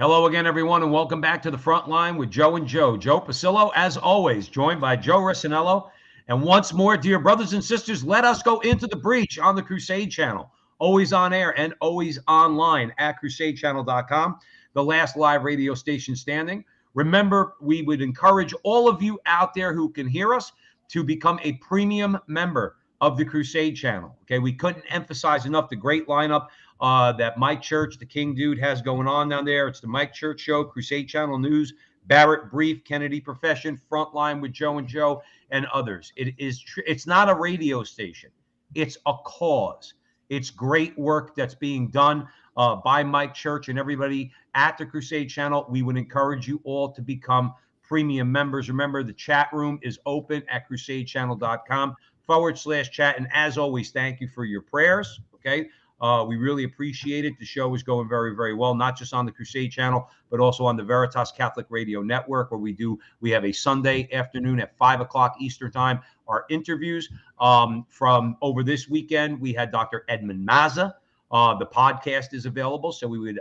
Hello again, everyone, and welcome back to the Frontline with Joe and Joe. Joe Pasillo, as always, joined by Joe Rissanello. And once more, dear brothers and sisters, let us go into the breach on the Crusade channel. Always on air and always online at crusadechannel.com, the last live radio station standing. Remember, we would encourage all of you out there who can hear us to become a premium member of the Crusade channel. Okay, we couldn't emphasize enough the great lineup that Mike Church, the King Dude, has going on down there. It's the Mike Church Show, Crusade Channel News, Barrett Brief, Kennedy Profession, Frontline with Joe and Joe, and others. It's not a radio station. It's a cause. It's great work that's being done by Mike Church and everybody at the Crusade Channel. We would encourage you all to become premium members. Remember, the chat room is open at crusadechannel.com/chat. And as always, thank you for your prayers. Okay. We really appreciate it. The show is going very, very well, not just on the Crusade channel, but also on the Veritas Catholic Radio Network, where we have a Sunday afternoon at 5 o'clock Eastern time, our interviews. From over this weekend, we had Dr. Edmund Mazza. The podcast is available, so we would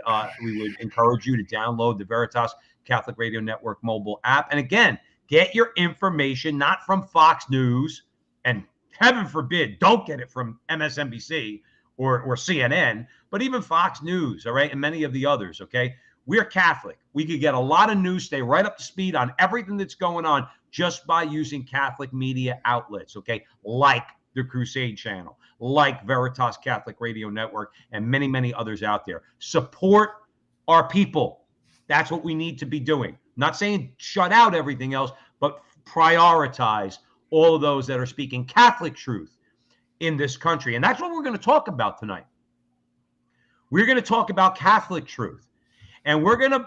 encourage you to download the Veritas Catholic Radio Network mobile app. And again, get your information not from Fox News, and heaven forbid, don't get it from MSNBC or CNN, but even Fox News, all right, and many of the others, okay? We're Catholic. We could get a lot of news, stay right up to speed on everything that's going on just by using Catholic media outlets, okay, like the Crusade Channel, like Veritas Catholic Radio Network, and many, many others out there. Support our people. That's what we need to be doing. Not saying shut out everything else, but prioritize all of those that are speaking Catholic truth in this country. And that's what we're going to talk about tonight. We're going to talk about Catholic truth. And we're going to,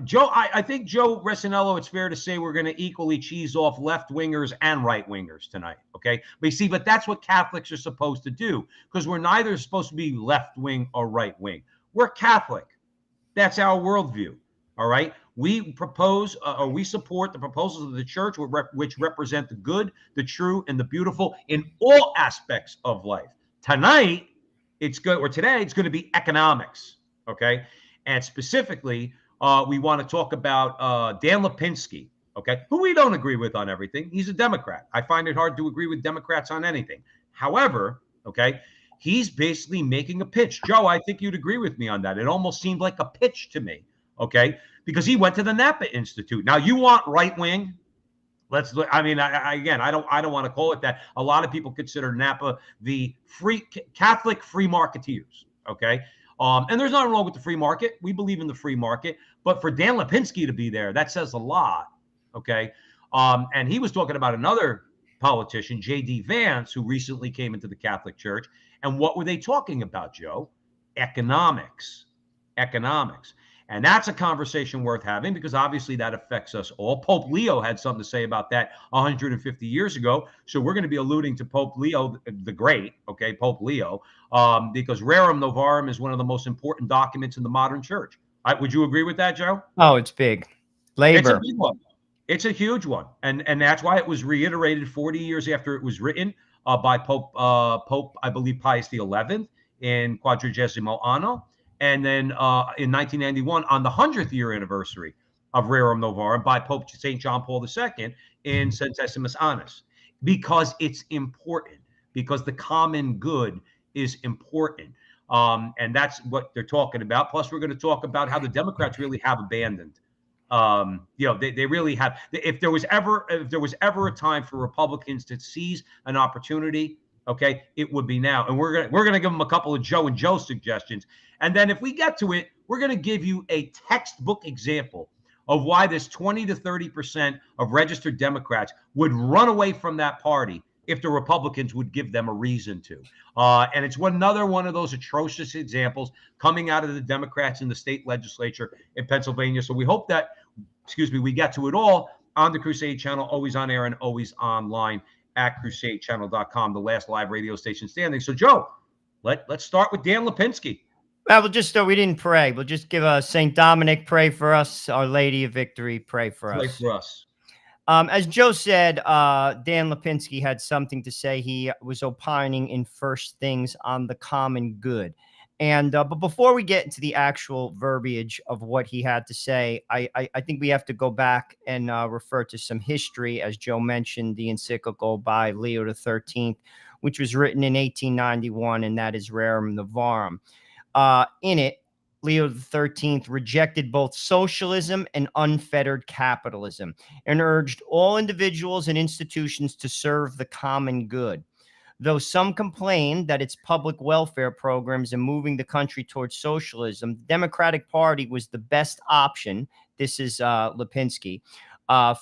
Joe, I think, Joe Rissanello, it's fair to say we're going to equally cheese off left-wingers and right-wingers tonight, okay? But you see, but that's what Catholics are supposed to do, because we're neither supposed to be left-wing or right-wing. We're Catholic. That's our worldview, all right? We propose or we support the proposals of the church, which represent the good, the true, and the beautiful in all aspects of life. Tonight, today, it's going to be economics, okay? And specifically, we want to talk about Dan Lipinski, okay, who we don't agree with on everything. He's a Democrat. I find it hard to agree with Democrats on anything. However, okay, he's basically making a pitch. Joe, I think you'd agree with me on that. It almost seemed like a pitch to me, okay, because he went to the Napa Institute. Now, you want right wing? I don't want to call it that. A lot of people consider Napa the Catholic free marketeers, okay? And there's nothing wrong with the free market. We believe in the free market. But for Dan Lipinski to be there, that says a lot, okay? And he was talking about another politician, J.D. Vance, who recently came into the Catholic Church. And what were they talking about, Joe? Economics. And that's a conversation worth having, because obviously that affects us all. Pope Leo had something to say about that 150 years ago. So we're going to be alluding to Pope Leo the Great, okay, Pope Leo, because Rerum Novarum is one of the most important documents in the modern church. Would you agree with that, Joe? Oh, it's big. Labor. It's a big one. It's a huge one. And that's why it was reiterated 40 years after it was written by Pope, I believe, Pius XI in Quadragesimo Anno. And then in 1991, on the 100th year anniversary of Rerum Novarum by Pope St. John Paul II in Centesimus Annus, because it's important, because the common good is important. And that's what they're talking about. Plus, we're going to talk about how the Democrats really have abandoned. They really have. If there was ever a time for Republicans to seize an opportunity, okay, it would be now. And we're gonna give them a couple of Joe and Joe suggestions. And then if we get to it, we're going to give you a textbook example of why this 20 to 30% of registered Democrats would run away from that party if the Republicans would give them a reason to. And it's another one of those atrocious examples coming out of the Democrats in the state legislature in Pennsylvania. So we hope that, we get to it all on the Crusade Channel, always on air and always online at crusadechannel.com, the last live radio station standing. So, Joe, let's start with Dan Lipinski. Well, we'll just we didn't pray. We'll just give St. Dominic pray for us. Our Lady of Victory pray for us. Pray for us. As Joe said, Dan Lipinski had something to say. He was opining in First Things on the common good. And but before we get into the actual verbiage of what he had to say, I think we have to go back and refer to some history. As Joe mentioned, the encyclical by Leo XIII, which was written in 1891, and that is Rerum Novarum. In it, Leo XIII rejected both socialism and unfettered capitalism and urged all individuals and institutions to serve the common good. Though some complained that its public welfare programs and moving the country towards socialism, the Democratic Party was the best option. This is Lipinski,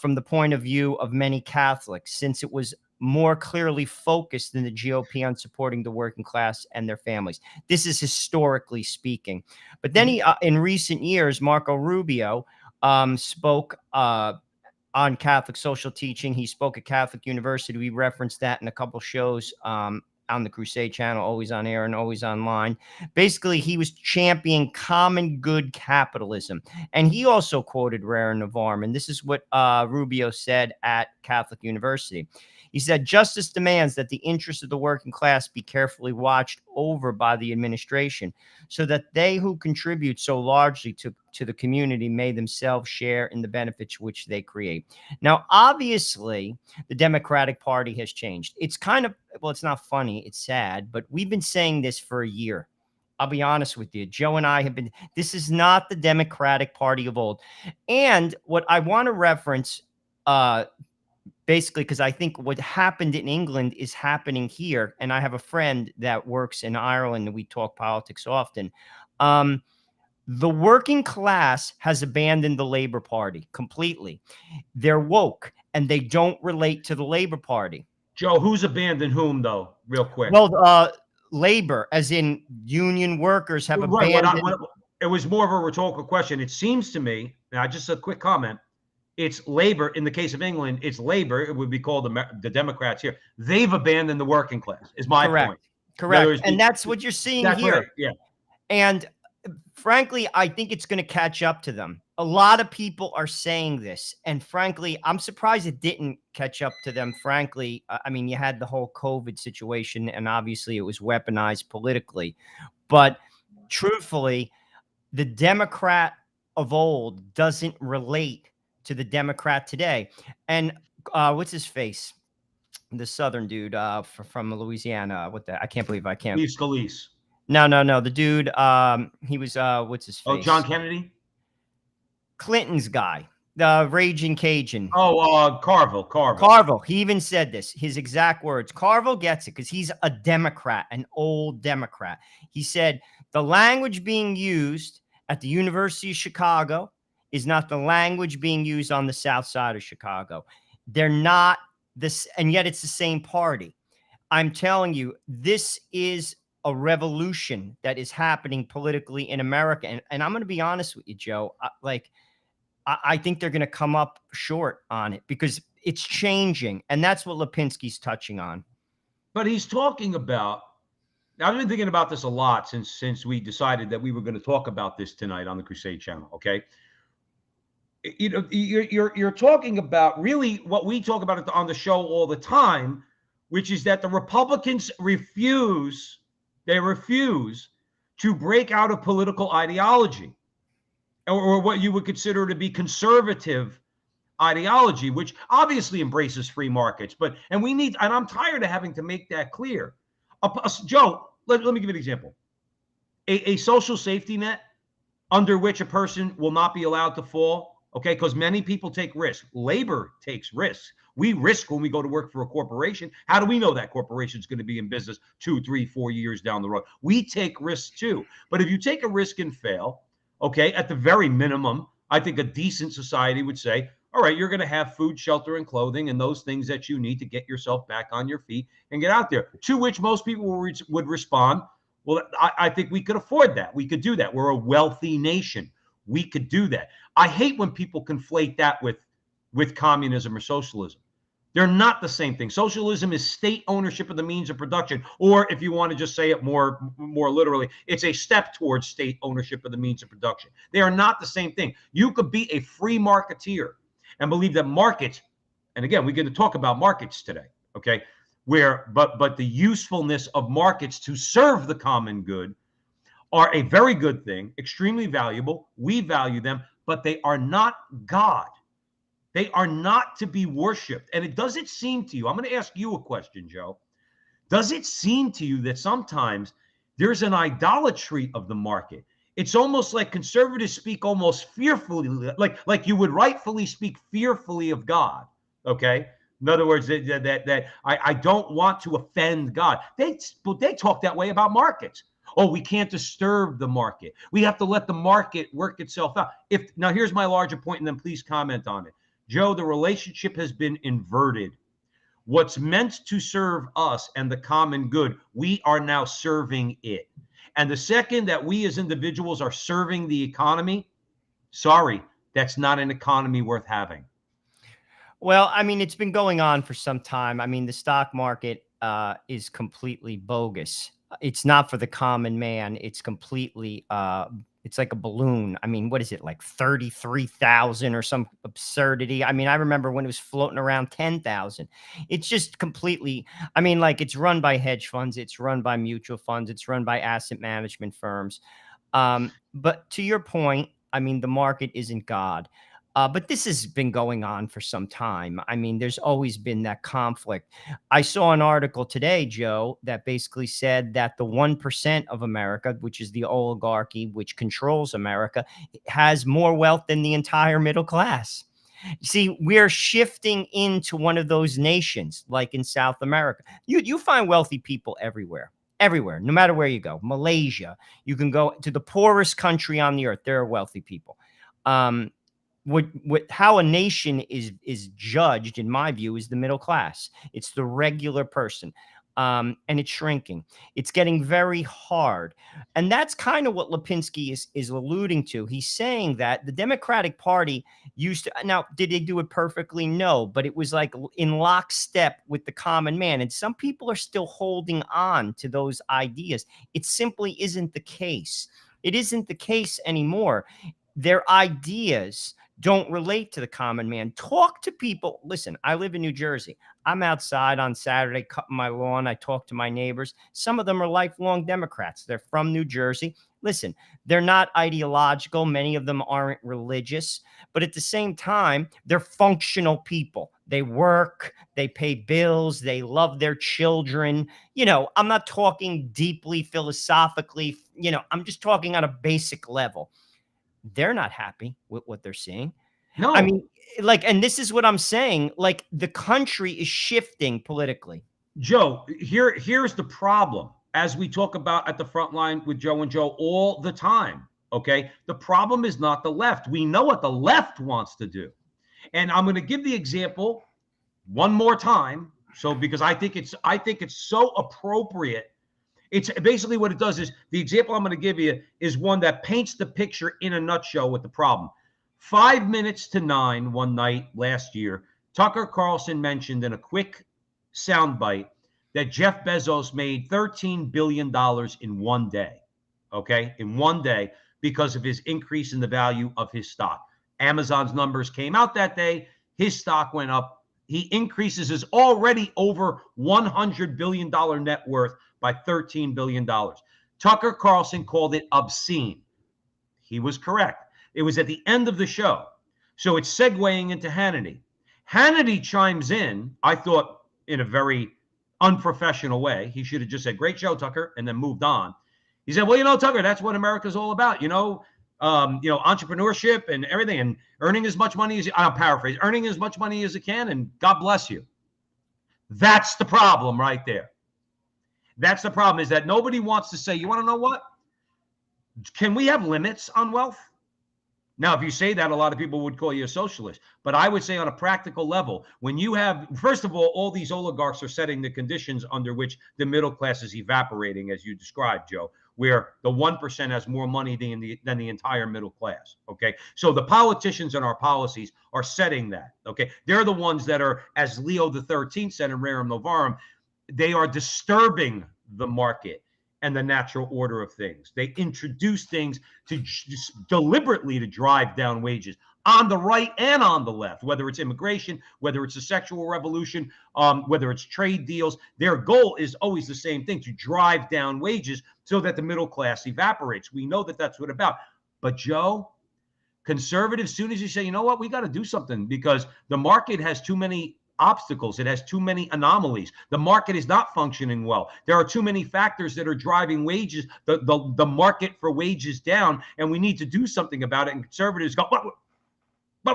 from the point of view of many Catholics, since it was more clearly focused than the GOP on supporting the working class and their families. This is historically speaking. But then in recent years, Marco Rubio spoke on Catholic social teaching. He spoke at Catholic University. We referenced that in a couple shows on the Crusade channel, always on air and always online. Basically, he was championing common good capitalism. And he also quoted Rerum Novarum. And this is what Rubio said at Catholic University. He said, justice demands that the interests of the working class be carefully watched over by the administration so that they who contribute so largely to the community may themselves share in the benefits which they create. Now, obviously, the Democratic Party has changed. It's kind of, well, it's not funny, it's sad, but we've been saying this for a year. I'll be honest with you. Joe and I have been, this is not the Democratic Party of old. And what I want to reference, basically, because I think what happened in England is happening here. And I have a friend that works in Ireland and we talk politics often. The working class has abandoned the Labor Party completely. They're woke and they don't relate to the Labor Party. Joe, who's abandoned whom, though, real quick? Well, labor, as in union workers, have abandoned. It was more of a rhetorical question. It seems to me, now just a quick comment, it's labor. In the case of England, it's labor. It would be called the Democrats here. They've abandoned the working class, is my point. Correct. And that's what you're seeing here. Right. Yeah. And frankly, I think it's going to catch up to them. A lot of people are saying this. And frankly, I'm surprised it didn't catch up to them. Frankly, I mean, you had the whole COVID situation, and obviously it was weaponized politically. But truthfully, the Democrat of old doesn't relate to the Democrat today. And what's his face? The Southern dude from Louisiana. I can't believe I can't. Steve Scalise. No. The dude, he was, what's his face? Oh, John Kennedy? Clinton's guy, the Raging Cajun. Oh, Carville. Carville. He even said this, his exact words. Carville gets it because he's a Democrat, an old Democrat. He said, the language being used at the University of Chicago is not the language being used on the South Side of Chicago. They're not this, and yet it's the same party. I'm telling you, this is a revolution that is happening politically in America. And I'm going to be honest with you, Joe. I think they're going to come up short on it because it's changing. And that's what Lipinski's touching on. But he's talking about, I've been thinking about this a lot since we decided that we were going to talk about this tonight on the Crusade channel. Okay. You know, you're talking about really what we talk about on the show all the time, which is that the Republicans refuse to break out of political ideology or what you would consider to be conservative ideology, which obviously embraces free markets. And I'm tired of having to make that clear. Joe, let me give you an example. A social safety net under which a person will not be allowed to fall. Okay, because many people take risks. Labor takes risks. We risk when we go to work for a corporation. How do we know that corporation is going to be in business 2, 3, 4 years down the road? We take risks too. But if you take a risk and fail, okay, at the very minimum, I think a decent society would say, all right, you're going to have food, shelter, and clothing and those things that you need to get yourself back on your feet and get out there. To which most people would respond, well, I think we could afford that. We could do that. We're a wealthy nation. We could do that. I hate when people conflate that with communism or socialism. They're not the same thing. Socialism is state ownership of the means of production, or if you want to just say it more literally, it's a step towards state ownership of the means of production. They are not the same thing. You could be a free marketeer and believe that markets, and again, we're going to talk about markets today, okay? But the usefulness of markets to serve the common good are a very good thing, extremely valuable. We value them, but they are not God. They are not to be worshiped. And does it seem to you, I'm going to ask you a question, Joe. Does it seem to you that sometimes there's an idolatry of the market? It's almost like conservatives speak almost fearfully, like you would rightfully speak fearfully of God. Okay. In other words, that I don't want to offend God. They talk that way about markets. Oh, we can't disturb the market. We have to let the market work itself out. Now here's my larger point, and then please comment on it. Joe, the relationship has been inverted. What's meant to serve us and the common good, we are now serving it. And the second that we as individuals are serving the economy, sorry, that's not an economy worth having. Well, I mean, it's been going on for some time. I mean, the stock market is completely bogus. It's not for the common man. It's completely it's like a balloon. I mean, what is it, like 33,000 or some absurdity? I mean, I remember when it was floating around 10,000. It's just completely, I mean, like, it's run by hedge funds, it's run by mutual funds, it's run by asset management firms. But to your point, I mean, the market isn't God. But this has been going on for some time. I mean, there's always been that conflict. I saw an article today, Joe, that basically said that the 1% of America, which is the oligarchy, which controls America, has more wealth than the entire middle class. See, we're shifting into one of those nations, like in South America. You find wealthy people everywhere. Everywhere, no matter where you go. Malaysia, you can go to the poorest country on the earth. There are wealthy people. How a nation is judged, in my view, is the middle class. It's the regular person, and it's shrinking. It's getting very hard, and that's kind of what Lipinski is alluding to. He's saying that the Democratic Party used to. Now, did they do it perfectly? No, but it was like in lockstep with the common man, and some people are still holding on to those ideas. It simply isn't the case. It isn't the case anymore. Their ideas don't relate to the common man. Talk to people. Listen, I live in New Jersey. I'm outside on Saturday cutting my lawn. I talk to my neighbors. Some of them are lifelong Democrats. They're from New Jersey. Listen, they're not ideological. Many of them aren't religious. But at the same time, they're functional people. They work. They pay bills. They love their children. You know, I'm not talking deeply philosophically. You know, I'm just talking on a basic level. They're not happy with what they're seeing. No. I mean, like, and this is what I'm saying, like, the country is shifting politically. Joe, here's the problem. As we talk about at the front line with Joe and Joe all the time, okay? The problem is not the left. We know what the left wants to do. And I'm going to give the example one more time. So, because I think it's so appropriate. It's basically what it does is the example I'm going to give you is one that paints the picture in a nutshell with the problem. 5 minutes to 9 one night last year, Tucker Carlson mentioned in a quick soundbite that Jeff Bezos made $13 billion in one day, okay, in one day because of his increase in the value of his stock. Amazon's numbers came out that day. His stock went up. He increases his already over $100 billion net worth by $13 billion. Tucker Carlson called it obscene. He was correct. It was at the end of the show. So it's segueing into Hannity. Hannity chimes in, I thought, in a very unprofessional way. He should have just said, "Great show, Tucker," and then moved on. He said, "Well, you know, Tucker, that's what America's all about. Entrepreneurship and everything, and earning as much money as I'll paraphrase, earning as much money as you can, and God bless you." That's the problem right there. That's the problem, is that nobody wants to say, you want to know what? Can we have limits on wealth? Now, if you say that, a lot of people would call you a socialist. But I would say on a practical level, when you have, first of all these oligarchs are setting the conditions under which the middle class is evaporating, as you described, Joe, where the 1% has more money than the entire middle class. Okay. So the politicians and our policies are setting that. Okay. They're the ones that are, as Leo the 13th said in Rerum Novarum, they are disturbing the market and the natural order of things. They introduce things to deliberately to drive down wages. on the right and on the left, whether it's immigration, whether it's a sexual revolution, whether it's trade deals. Their goal is always the same thing, to drive down wages so that the middle class evaporates. We know that that's what it's about. But Joe, conservatives, soon as you say, you know what, we got to do something because the market has too many obstacles. It has too many anomalies. The market is not functioning well. There are too many factors that are driving wages, the market for wages down, and we need to do something about it. And conservatives go, but we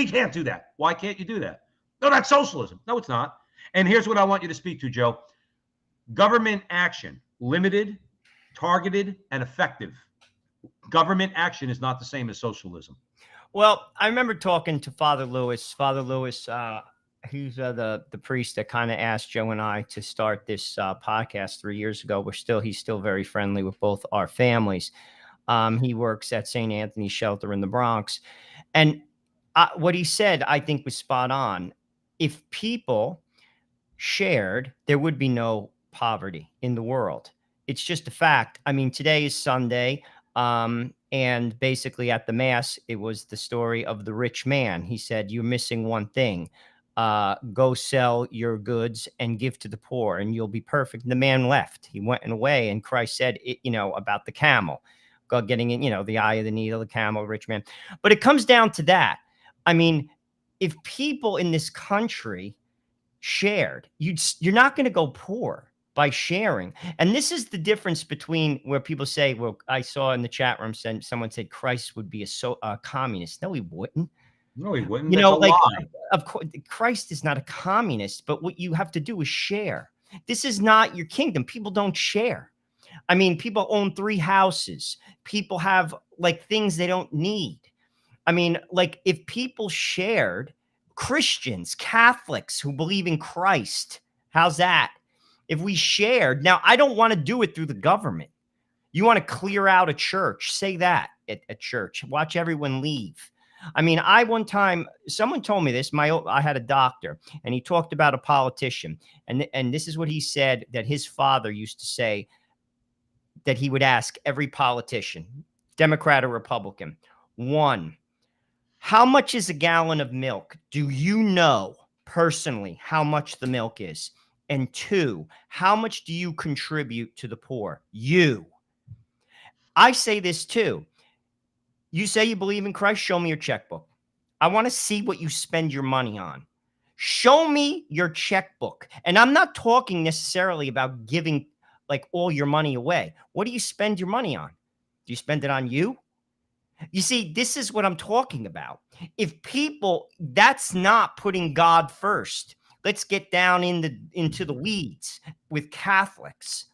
can't do that. Why can't you do that? No, that's socialism. No, it's not. And here's what I want you to speak to, Joe. Government action, limited, targeted, and effective. Government action is not the same as socialism. Well, I remember talking to Father Lewis. Father Lewis, he's the priest that kind of asked Joe and I to start this podcast 3 years ago. He's still very friendly with both our families. He works at St. Anthony's Shelter in the Bronx. And what he said, I think, was spot on. If people shared, there would be no poverty in the world. It's just a fact. I mean, today is Sunday. And basically at the mass, it was the story of the rich man. He said, you're missing one thing. Go sell your goods and give to the poor and you'll be perfect. And the man left. He went away. And Christ said, about the camel, God getting in, the eye of the needle, the camel, rich man. But it comes down to that. I mean, if people in this country shared, you're not going to go poor by sharing. And this is the difference between where people say, well, I saw in the chat room, someone said Christ would be a communist. No, he wouldn't. No, he wouldn't. That's a lie. Of course, Christ is not a communist, but what you have to do is share. This is not your kingdom. People don't share. I mean, people own 3 houses. People have things they don't need. I mean, if people shared, Christians, Catholics who believe in Christ, how's that? If we shared, now I don't want to do it through the government. You want to clear out a church, say that at church, watch everyone leave. I mean, one time, someone told me this, I had a doctor and he talked about a politician and this is what he said that his father used to say that he would ask every politician, Democrat or Republican. 1, how much is a gallon of milk? Do you know personally how much the milk is? And 2, how much do you contribute to the poor? You. I say this too. You say you believe in Christ, show me your checkbook. I want to see what you spend your money on. Show me your checkbook. And I'm not talking necessarily about giving all your money away. What do you spend your money on? Do you spend it on you? You see, this is what I'm talking about. If people, that's not putting God first. Let's get down into the weeds with Catholics.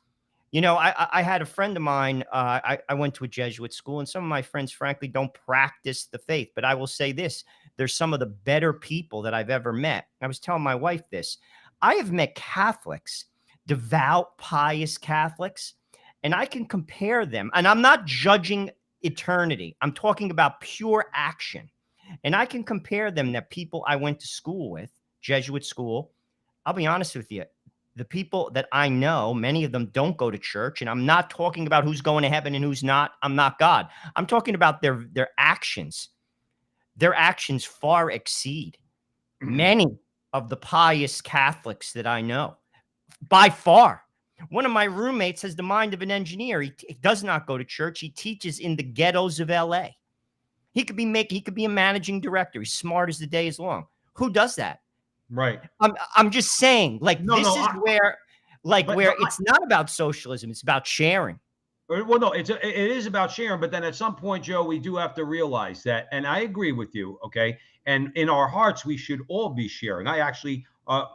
I had a friend of mine. I went to a Jesuit school, and some of my friends, frankly, don't practice the faith. But I will say this: they're some of the better people that I've ever met. I was telling my wife this. I have met Catholics, devout, pious Catholics, and I can compare them. And I'm not judging eternity. I'm talking about pure action. And I can compare them to people I went to school with, Jesuit school. I'll be honest with you. The people that I know, many of them don't go to church. And I'm not talking about who's going to heaven and who's not. I'm not God. I'm talking about their actions. Their actions far exceed many of the pious Catholics that I know. By far. One of my roommates has the mind of an engineer. He does not go to church. He teaches in the ghettos of LA. He could be a managing director. He's smart as the day is long. Who does that? Right. I'm just saying, where it's not about socialism. It's about sharing. Well, no, it is about sharing. But then at some point, Joe, we do have to realize that. And I agree with you. Okay. And in our hearts, we should all be sharing. I actually, our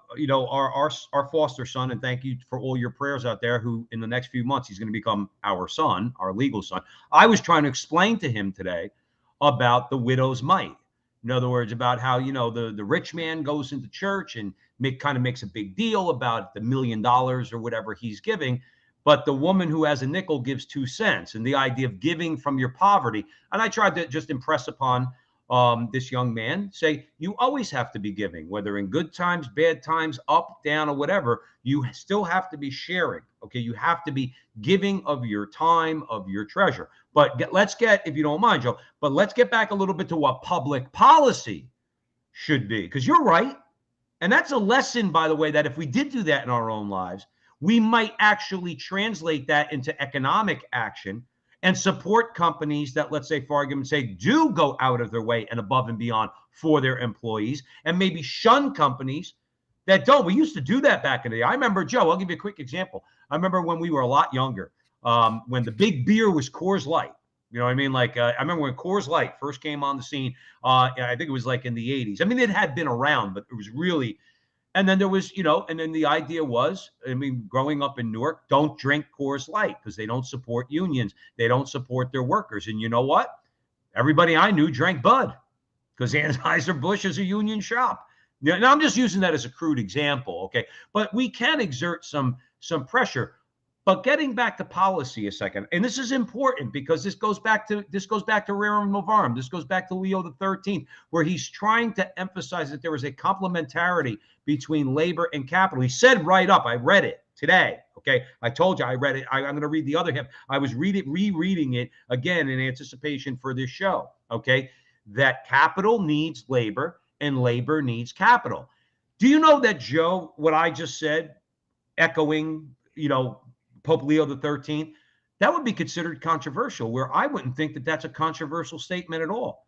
foster son, and thank you for all your prayers out there, who in the next few months, he's going to become our son, our legal son. I was trying to explain to him today about the widow's mite. In other words, about how, the rich man goes into church and kind of makes a big deal about the $1 million or whatever he's giving. But the woman who has a nickel gives 2 cents, and the idea of giving from your poverty. And I tried to just impress upon this young man, say, you always have to be giving, whether in good times, bad times, up, down, or whatever. You still have to be sharing. Okay, you have to be giving of your time, of your treasure. But let's get, if you don't mind, Joe, but let's get back a little bit to what public policy should be, because you're right. And that's a lesson, by the way, that if we did do that in our own lives, we might actually translate that into economic action and support companies that, let's say, for argument's sake, do go out of their way and above and beyond for their employees, and maybe shun companies that don't. We used to do that back in the day. I remember, Joe, I'll give you a quick example. I remember when we were a lot younger, when the big beer was Coors Light. You know what I mean? Like, I remember when Coors Light first came on the scene, I think it was like in the 80s. I mean, it had been around, but it was really, and then there was, and then the idea was, I mean, growing up in Newark, don't drink Coors Light because they don't support unions. They don't support their workers. And you know what? Everybody I knew drank Bud because Anheuser-Busch is a union shop. Now, I'm just using that as a crude example, okay? But we can exert some pressure. But getting back to policy a second, and this is important because this goes back to Rerum Novarum. This goes back to Leo the 13th, where he's trying to emphasize that there is a complementarity between labor and capital. He said right up, I read it today. Okay, I told you I read it. I'm going to read the other half. I was rereading it again in anticipation for this show. Okay, that capital needs labor and labor needs capital. Do you know that, Joe, what I just said, echoing, Pope Leo the 13th, that would be considered controversial, where I wouldn't think that that's a controversial statement at all.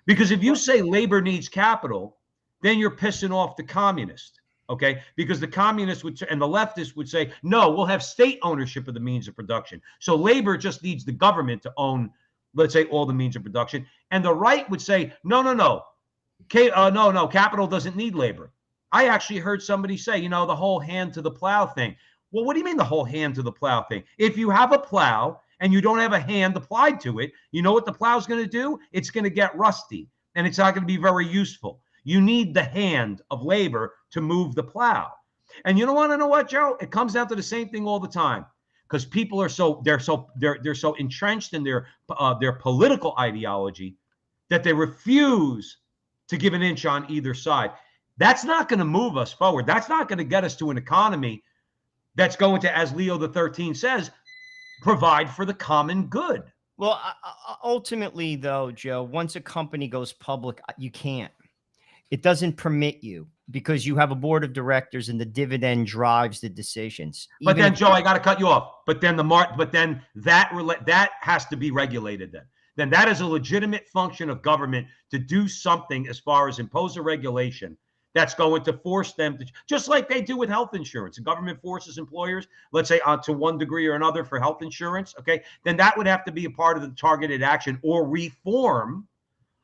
Because if you say labor needs capital, then you're pissing off the communist, okay? Because the communists and the leftists would say, no, we'll have state ownership of the means of production. So labor just needs the government to own, let's say, all the means of production. And the right would say, no, capital doesn't need labor. I actually heard somebody say, the whole hand to the plow thing. Well, what do you mean the whole hand to the plow thing? If you have a plow and you don't have a hand applied to it, you know what the plow's going to do? It's going to get rusty and it's not going to be very useful. You need the hand of labor to move the plow. And you don't want to know what, Joe? It comes down to the same thing all the time because people are they're so entrenched in their political ideology that they refuse to give an inch on either side. That's not going to move us forward. That's not going to get us to an economy that's going to, as Leo the 13th says, provide for the common good. Well, ultimately, though, Joe, once a company goes public, you can't. It doesn't permit you because you have a board of directors and the dividend drives the decisions. But then, Joe, I got to cut you off. But then that has to be regulated Then that is a legitimate function of government to do something as far as impose a regulation that's going to force them to, just like they do with health insurance. The government forces employers, let's say, to one degree or another for health insurance, okay? Then that would have to be a part of the targeted action or reform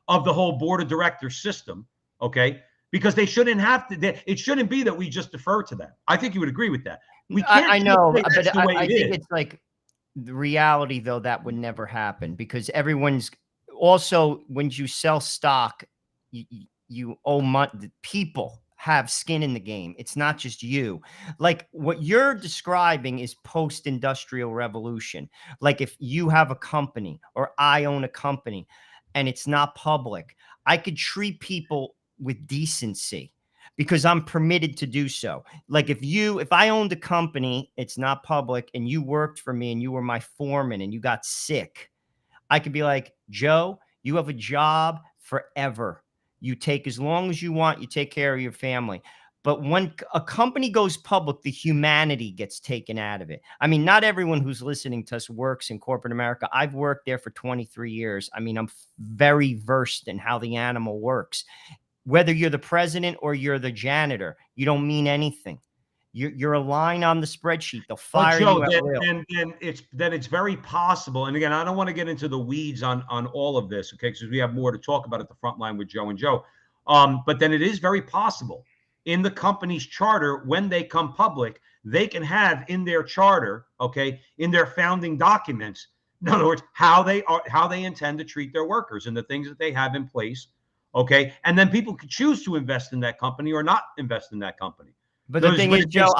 of the whole board of directors system, okay? Because they shouldn't have to, it shouldn't be that we just defer to them. I think you would agree with that. We can't. I know, but I think it's like the reality, though, that would never happen because everyone's also, when you sell stock, you owe money. People have skin in the game. It's not just you. Like what you're describing is post-industrial revolution. Like if you have a company or I own a company and it's not public, I could treat people with decency because I'm permitted to do so. Like if I owned a company, it's not public, and you worked for me and you were my foreman and you got sick, I could be like, Joe, you have a job forever. You take as long as you want. You take care of your family. But when a company goes public, the humanity gets taken out of it. I mean, not everyone who's listening to us works in corporate America. I've worked there for 23 years. I mean, I'm very versed in how the animal works. Whether you're the president or you're the janitor, you don't mean anything. You're a line on the spreadsheet. They'll fire you at will. And it's very possible. And again, I don't want to get into the weeds on all of this, okay? Because we have more to talk about at the Frontline with Joe and Joe. But then it is very possible in the company's charter, when they come public, they can have in their charter, okay, in their founding documents, in other words, how they intend to treat their workers and the things that they have in place, okay? And then people could choose to invest in that company or not invest in that company. But the thing is, Joe,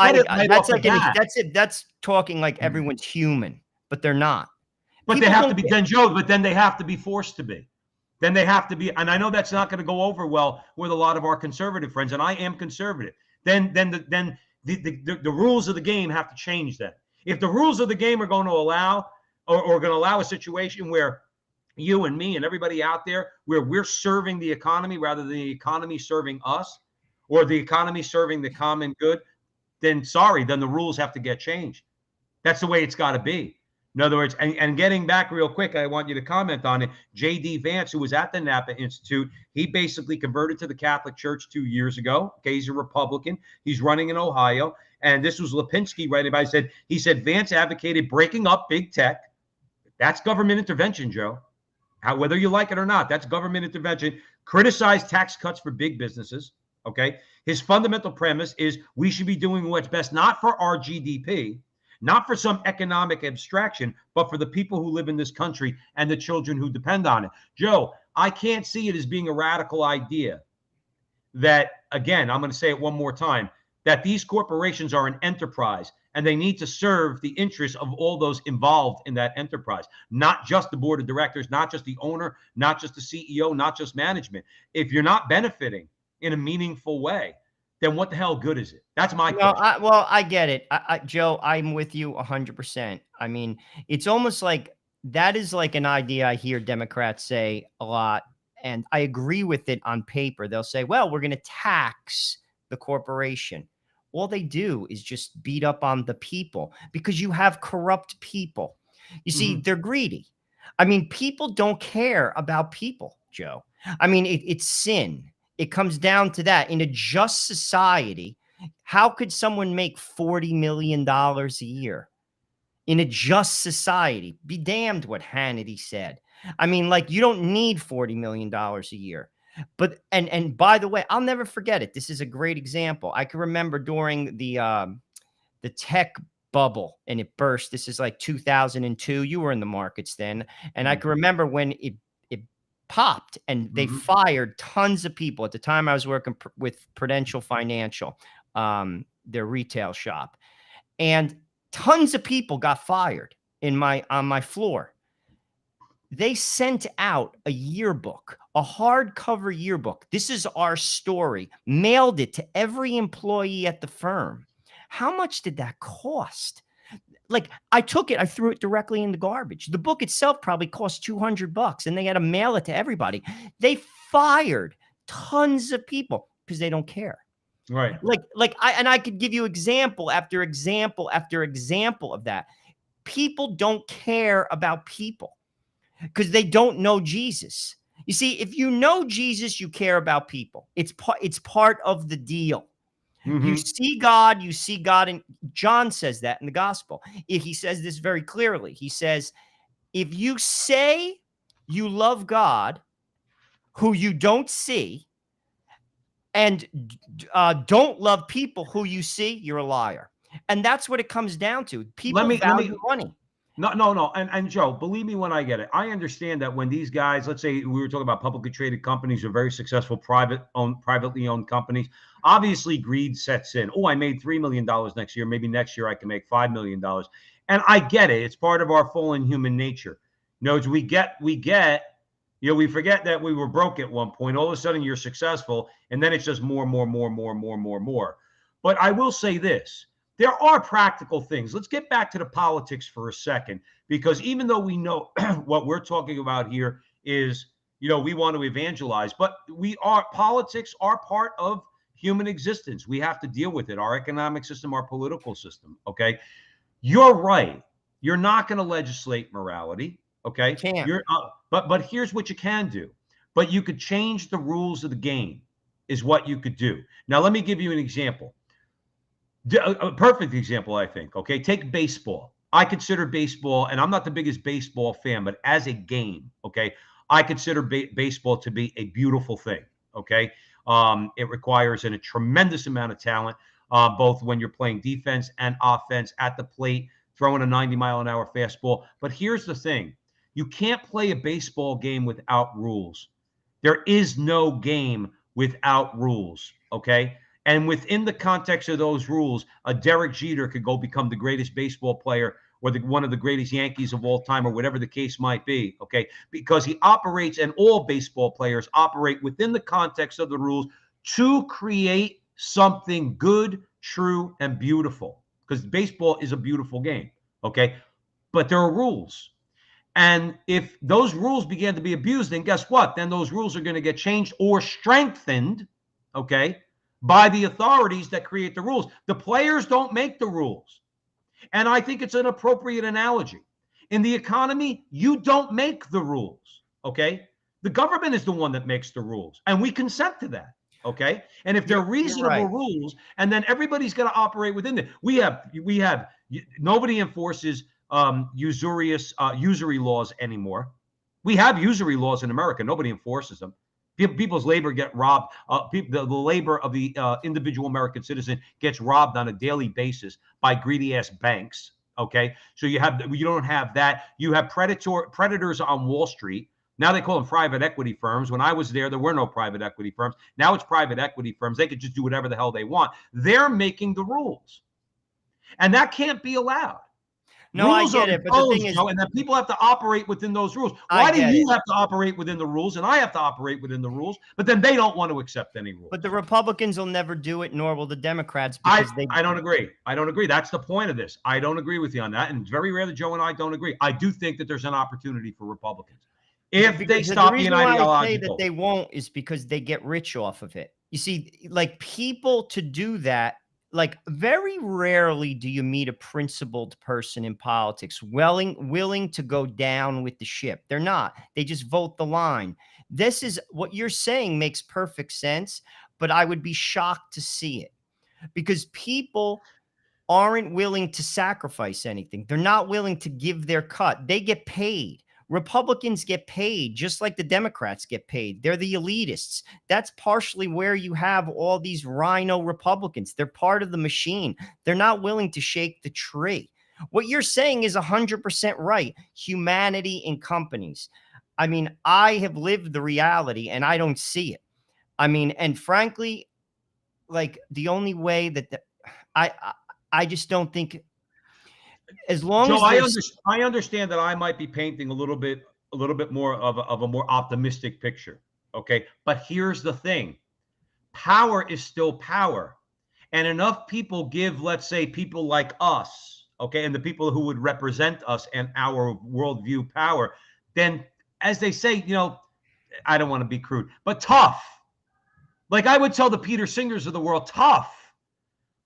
that's talking like everyone's human, but they're not. But they have to be, then, Joe, but then they have to be forced to be. then they have to be, and I know that's not going to go over well with a lot of our conservative friends, and I am conservative. Then the rules of the game have to change then. If the rules of the game are going to allow, or going to allow a situation where you and me and everybody out there, where we're serving the economy rather than the economy serving us, or the economy serving the common good, then sorry, then the rules have to get changed. That's the way it's got to be. In other words, and getting back real quick, I want you to comment on it. J.D. Vance, who was at the Napa Institute, he basically converted to the Catholic Church 2 years ago. Okay, he's a Republican. He's running in Ohio. And this was Lipinski writing about it. He said Vance advocated breaking up big tech. That's government intervention, Joe. Whether you like it or not, that's government intervention. Criticized tax cuts for big businesses. Okay. His fundamental premise is we should be doing what's best, not for our GDP, not for some economic abstraction, but for the people who live in this country and the children who depend on it. Joe, I can't see it as being a radical idea that, again, I'm going to say it one more time, that these corporations are an enterprise and they need to serve the interests of all those involved in that enterprise, not just the board of directors, not just the owner, not just the CEO, not just management. If you're not benefiting in a meaningful way, then what the hell good is it? That's my question. I get it. Joe, I'm with you 100%. I mean, it's almost like that is like an idea I hear Democrats say a lot, and I agree with it on paper. They'll say, well, we're going to tax the corporation. All they do is just beat up on the people because you have corrupt people. You see, they're greedy. I mean, people don't care about people, Joe. I mean, it's sin. It comes down to that. In a just society, how could someone make $40 million a year? In a just society, be damned what Hannity said. I mean, like, you don't need $40 million a year. But, and by the way, I'll never forget it. This is a great example. I can remember during the tech bubble and it burst. This is like 2002. You were in the markets then. And I can remember when it popped and they fired tons of people. At the time I was working with Prudential Financial, their retail shop, and tons of people got fired on my floor. They sent out a yearbook, a hardcover yearbook. This is our story, mailed it to every employee at the firm. How much did that cost? Like, I took it, I threw it directly in the garbage. The book itself probably cost $200 and they had to mail it to everybody. They fired tons of people because they don't care. Right. I could give you example after example after example of that. People don't care about people because they don't know Jesus. You see, if you know Jesus, you care about people. It's part of the deal. You see God, and John says that in the gospel. He says this very clearly. He says, if you say you love God, who you don't see, and don't love people who you see, you're a liar. And that's what it comes down to. People value money. No. And Joe, believe me when I get it. I understand that when these guys, let's say we were talking about publicly traded companies or very successful privately owned companies, obviously greed sets in. Oh, I made $3 million next year. Maybe next year I can make $5 million. And I get it. It's part of our fallen human nature. You know, we forget that we were broke at one point. All of a sudden you're successful. And then it's just more. But I will say this. There are practical things. Let's get back to the politics for a second, because even though we know what we're talking about here is, we want to evangelize, but politics are part of human existence. We have to deal with it. Our economic system, our political system. Okay. You're right. You're not going to legislate morality. Okay. Can't. But here's what you can do. But you could change the rules of the game is what you could do. Now, let me give you an example. A perfect example, I think. Okay, take baseball. I consider baseball, and I'm not the biggest baseball fan, but as a game, okay, I consider baseball to be a beautiful thing. Okay, it requires a tremendous amount of talent, both when you're playing defense and offense at the plate, throwing a 90-mile-an-hour fastball. But here's the thing: you can't play a baseball game without rules. There is no game without rules. Okay. And within the context of those rules, a Derek Jeter could go become the greatest baseball player or one of the greatest Yankees of all time, or whatever the case might be, okay? Because he operates, and all baseball players operate within the context of the rules to create something good, true, and beautiful. Because baseball is a beautiful game, okay? But there are rules. And if those rules begin to be abused, then guess what? Then those rules are going to get changed or strengthened, okay, by the authorities that create the rules. The players don't make the rules. And I think it's an appropriate analogy. In the economy, you don't make the rules, okay? The government is the one that makes the rules, and we consent to that, okay? And if they're reasonable rules, and then everybody's going to operate within it. We have nobody enforces usury laws anymore. We have usury laws in America. Nobody enforces them. People's labor get robbed. The labor of the individual American citizen gets robbed on a daily basis by greedy ass banks. Okay, so you don't have that. You have predators on Wall Street. Now they call them private equity firms. When I was there were no private equity firms. Now it's private equity firms. They could just do whatever the hell they want. They're making the rules, and that can't be allowed. No, rules I get it, but the thing is, and then people have to operate within those rules. Why do you have to operate within the rules, and I have to operate within the rules? But then they don't want to accept any rules. But the Republicans will never do it, nor will the Democrats. Because I don't agree. I don't agree. That's the point of this. I don't agree with you on that, and it's very rare that Joe and I don't agree. I do think that there's an opportunity for Republicans if they stop being ideological. I say that they won't is because they get rich off of it. You see, like people to do that. Like very rarely do you meet a principled person in politics willing to go down with the ship. They're not. They just vote the line. This is what you're saying makes perfect sense, but I would be shocked to see it because people aren't willing to sacrifice anything. They're not willing to give their cut. They get paid. Republicans get paid just like the Democrats get paid. They're the elitists. That's partially where you have all these rhino Republicans. They're part of the machine. They're not willing to shake the tree. What you're saying is 100% right. Humanity in companies. I mean, I have lived the reality and I don't see it. I mean, and frankly, like the only way that I just don't think. As long Joe, as I understand that I might be painting a little bit more of a more optimistic picture. Okay. But here's the thing. Power is still power. And enough people give, let's say, people like us, okay, and the people who would represent us and our worldview power, then as they say, I don't want to be crude, but tough. Like I would tell the Peter Singers of the world, tough.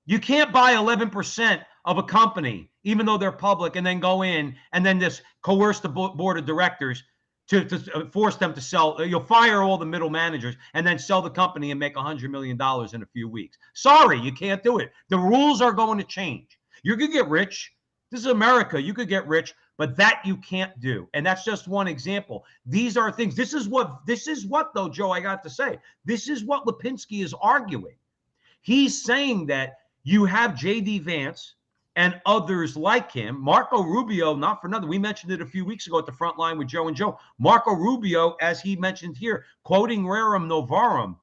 You can't buy 11% of a company, even though they're public, and then go in and then just coerce the board of directors to force them to sell. You'll fire all the middle managers and then sell the company and make $100 million in a few weeks. Sorry, you can't do it. The rules are going to change. You could get rich. This is America. You could get rich, but that you can't do. And that's just one example. These are things. This is what though, Joe, I got to say. This is what Lipinski is arguing. He's saying that you have J.D. Vance and others like him. Marco Rubio, not for nothing. We mentioned it a few weeks ago at the Frontline with Joe and Joe. Marco Rubio, as he mentioned here, quoting rerum novarum,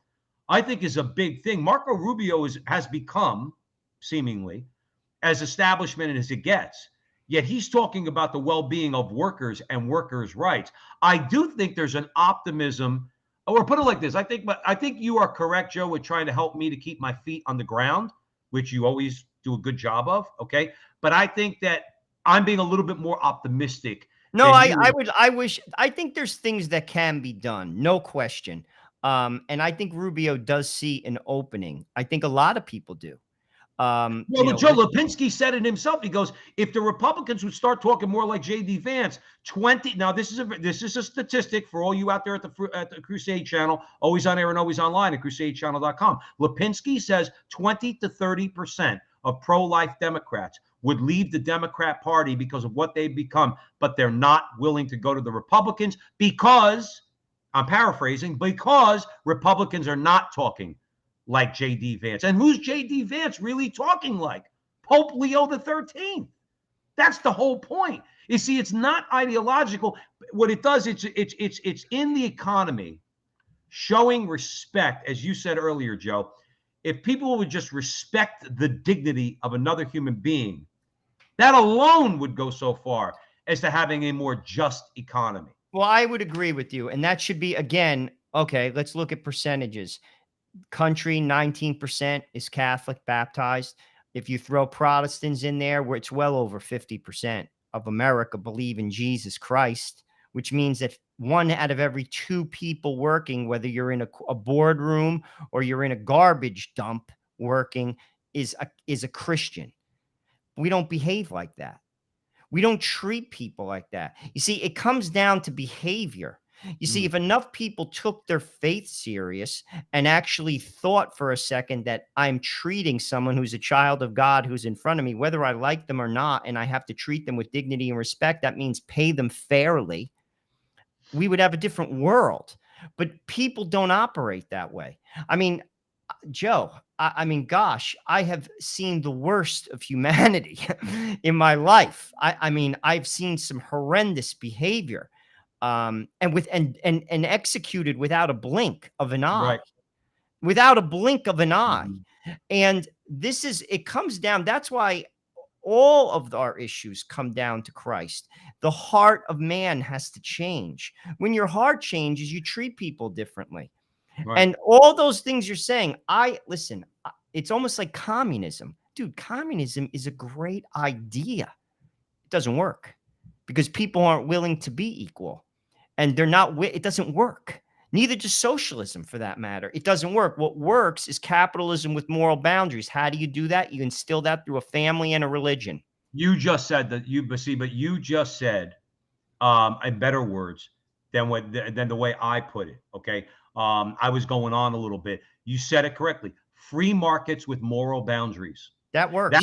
I think is a big thing. Marco Rubio has become, seemingly, as establishment as it gets. Yet he's talking about the well-being of workers and workers' rights. I do think there's an optimism, or put it like this. I think you are correct, Joe, with trying to help me to keep my feet on the ground, which you always do a good job of. Okay. But I think that I'm being a little bit more optimistic. No, I think there's things that can be done. No question. And I think Rubio does see an opening. I think a lot of people do. Joe Lipinski said it himself. He goes, if the Republicans would start talking more like J.D. Vance, 20. Now this is a statistic for all you out there at the Crusade channel, always on air and always online at crusadechannel.com. Lipinski says 20 to 30% of pro-life Democrats would leave the Democrat Party because of what they've become, but they're not willing to go to the Republicans because, I'm paraphrasing, because Republicans are not talking like J.D. Vance. And who's J.D. Vance really talking like? Pope Leo XIII. That's the whole point. You see, it's not ideological. What it does, it's in the economy, showing respect, as you said earlier, Joe. If people would just respect the dignity of another human being, That alone would go so far as to having a more just economy. Well, I would agree with you. And that should be, again, okay, let's look at percentages. Country, 19% is Catholic baptized. If you throw Protestants in there, where it's well over 50% of America believe in Jesus Christ, which means that 1 out of every 2 people working, whether you're in a boardroom or you're in a garbage dump working, is a Christian. We don't behave like that. We don't treat people like that. You see, it comes down to behavior. You see, if enough people took their faith serious and actually thought for a second that I'm treating someone who's a child of God who's in front of me, whether I like them or not, and I have to treat them with dignity and respect, that means pay them fairly, we would have a different world. But people don't operate that way. I mean, Joe, I mean, gosh, I have seen the worst of humanity in my life. I mean, I've seen some horrendous behavior, and executed without a blink of an eye, Right. without a blink of an eye. Mhm. And it comes down. That's why all of our issues come down to Christ. The heart of man has to change. When your heart changes, you treat people differently. Right. And all those things you're saying, listen, it's almost like communism. Dude, communism is a great idea. It doesn't work because people aren't willing to be equal, and it doesn't work. Neither does socialism, for that matter. It doesn't work. What works is capitalism with moral boundaries. How do you do that? You instill that through a family and a religion. You just said that but you just said, in better words than the way I put it. Okay. I was going on a little bit. You said it correctly. Free markets with moral boundaries. That works.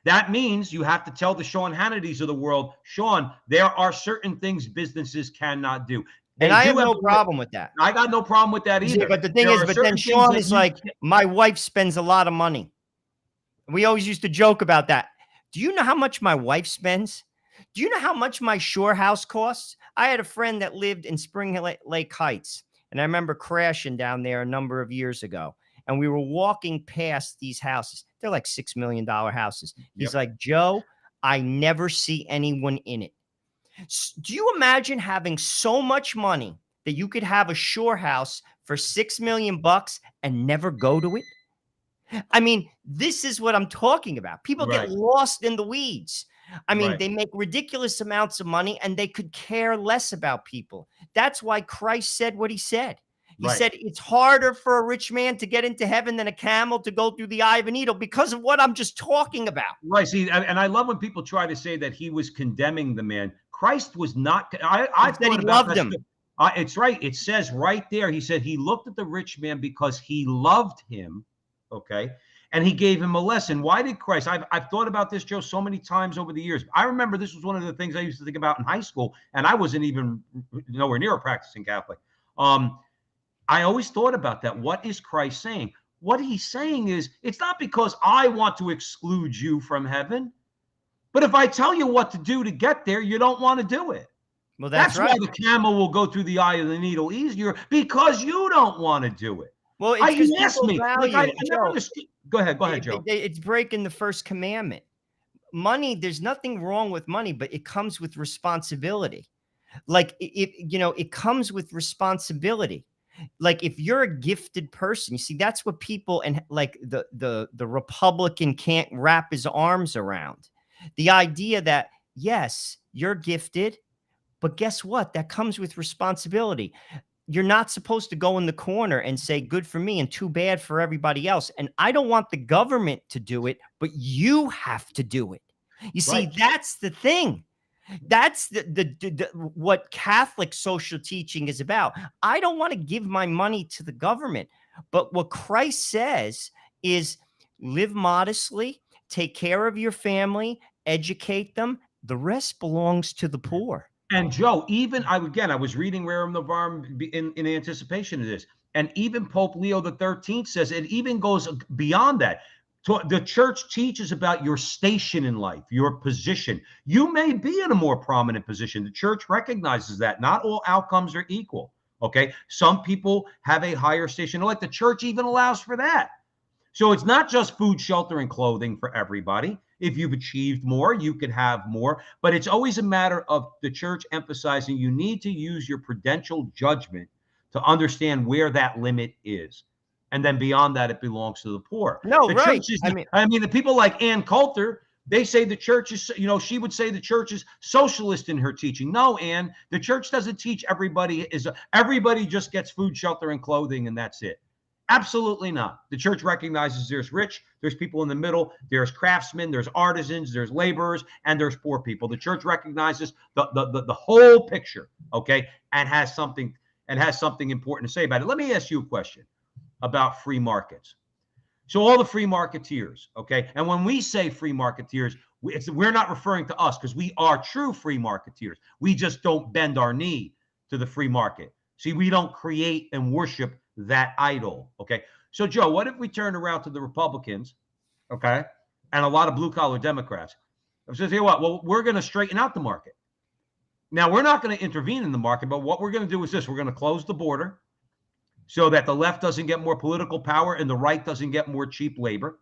That means you have to tell the Sean Hannitys of the world, Sean, there are certain things businesses cannot do. And I have no problem with that. I got no problem with that either. But the thing is, but then Sean is like, my wife spends a lot of money. We always used to joke about that. Do you know how much my wife spends? Do you know how much my shore house costs? I had a friend that lived in Spring Lake Heights, and I remember crashing down there a number of years ago. And we were walking past these houses. They're like $6 million houses. He's like, Joe, I never see anyone in it. Do you imagine having so much money that you could have a shore house for $6 million and never go to it? I mean, this is what I'm talking about. People get lost in the weeds. I mean, they make ridiculous amounts of money and they could care less about people. That's why Christ said what he said. He said it's harder for a rich man to get into heaven than a camel to go through the eye of a needle, because of what I'm just talking about. Right. See, and I love when people try to say that he was condemning the man. Christ was not. I said he loved him. It's right. It says right there. He said he looked at the rich man because he loved him. Okay. And he gave him a lesson. Why did Christ? I've thought about this, Joe, so many times over the years. I remember this was one of the things I used to think about in high school, and I wasn't even nowhere near a practicing Catholic. I always thought about that. What is Christ saying? What he's saying is, it's not because I want to exclude you from heaven, but if I tell you what to do to get there, you don't want to do it. Well, that's right. Why the camel will go through the eye of the needle easier, because you don't want to do it. Well, it's because you asked me. I never understood. Go ahead, Joe. It's breaking the first commandment. Money, there's nothing wrong with money, but it comes with responsibility. Like it comes with responsibility. Like if you're a gifted person, you see, that's what people and like the Republican can't wrap his arms around. The idea that, yes, you're gifted, but guess what? That comes with responsibility. You're not supposed to go in the corner and say, good for me and too bad for everybody else. And I don't want the government to do it, but you have to do it. You see, that's the thing. That's the what Catholic social teaching is about. I don't want to give my money to the government, but what Christ says is live modestly, take care of your family, educate them. The rest belongs to the poor. And Joe, I was reading Rerum Novarum in anticipation of this, and even Pope Leo XIII says it even goes beyond that. The church teaches about your station in life, your position. You may be in a more prominent position. The church recognizes that not all outcomes are equal. Okay. Some people have a higher station. Like the church even allows for that. So it's not just food, shelter, and clothing for everybody. If you've achieved more, you could have more. But it's always a matter of the church emphasizing you need to use your prudential judgment to understand where that limit is. And then beyond that, it belongs to the poor. No, The right. church is, I mean, the people like Ann Coulter, they say the church is, she would say the church is socialist in her teaching. No, Ann, the church doesn't teach everybody just gets food, shelter, and clothing, and that's it. Absolutely not. The church recognizes there's rich, there's people in the middle, there's craftsmen, there's artisans, there's laborers, and there's poor people. The church recognizes the whole picture, okay, and has something important to say about it. Let me ask you a question about free markets. So all the free marketeers, okay, and when we say free marketeers, we're not referring to us, because we are true free marketeers. We just don't bend our knee to the free market. See, we don't create and worship that idol, okay? So, Joe, what if we turn around to the Republicans, okay, and a lot of blue-collar Democrats? I was going to tell you what, well, we're going to straighten out the market. Now, we're not going to intervene in the market, but what we're going to do is this. We're going to close the border so that the left doesn't get more political power and the right doesn't get more cheap labor.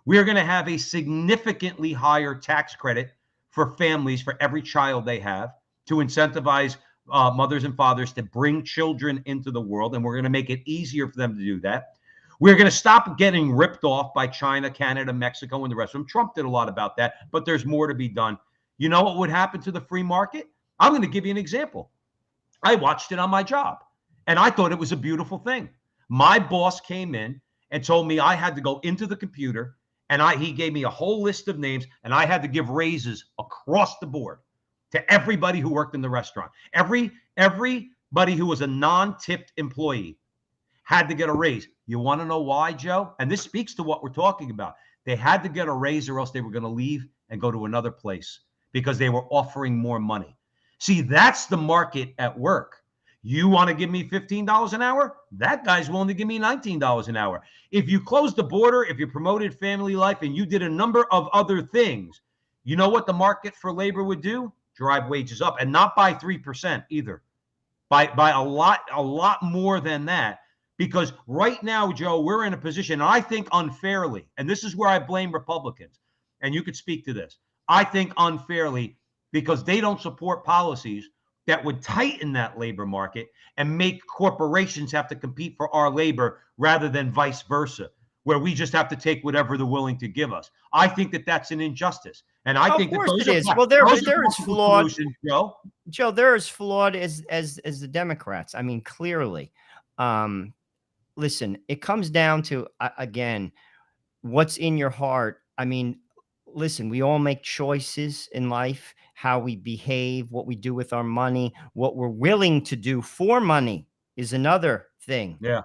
We are going to have a significantly higher tax credit for families for every child they have to incentivize mothers and fathers to bring children into the world, and we're going to make it easier for them to do that. We're going to stop getting ripped off by China, Canada, Mexico, and the rest of them. Trump did a lot about that, but there's more to be done. You know what would happen to the free market? I'm going to give you an example. I watched it on my job, and I thought it was a beautiful thing. My boss came in and told me I had to go into the computer, and he gave me a whole list of names, and I had to give raises across the board to everybody who worked in the restaurant. Everybody who was a non-tipped employee had to get a raise. You want to know why, Joe? And this speaks to what we're talking about. They had to get a raise or else they were going to leave and go to another place because they were offering more money. See, that's the market at work. You want to give me $15 an hour? That guy's willing to give me $19 an hour. If you closed the border, if you promoted family life, and you did a number of other things, you know what the market for labor would do? Drive wages up, and not by 3% either, by a lot more than that. Because right now, Joe, we're in a position, I think unfairly, and this is where I blame Republicans, and you could speak to this. I think unfairly because they don't support policies that would tighten that labor market and make corporations have to compete for our labor rather than vice versa, where we just have to take whatever they're willing to give us. I think that that's an injustice. And I think that those it is. Well, there is flawed. Joe. Joe, they're as flawed as the Democrats. I mean, clearly. Listen, it comes down to, again, what's in your heart. I mean, listen, we all make choices in life, how we behave, what we do with our money, what we're willing to do for money is another thing. Yeah.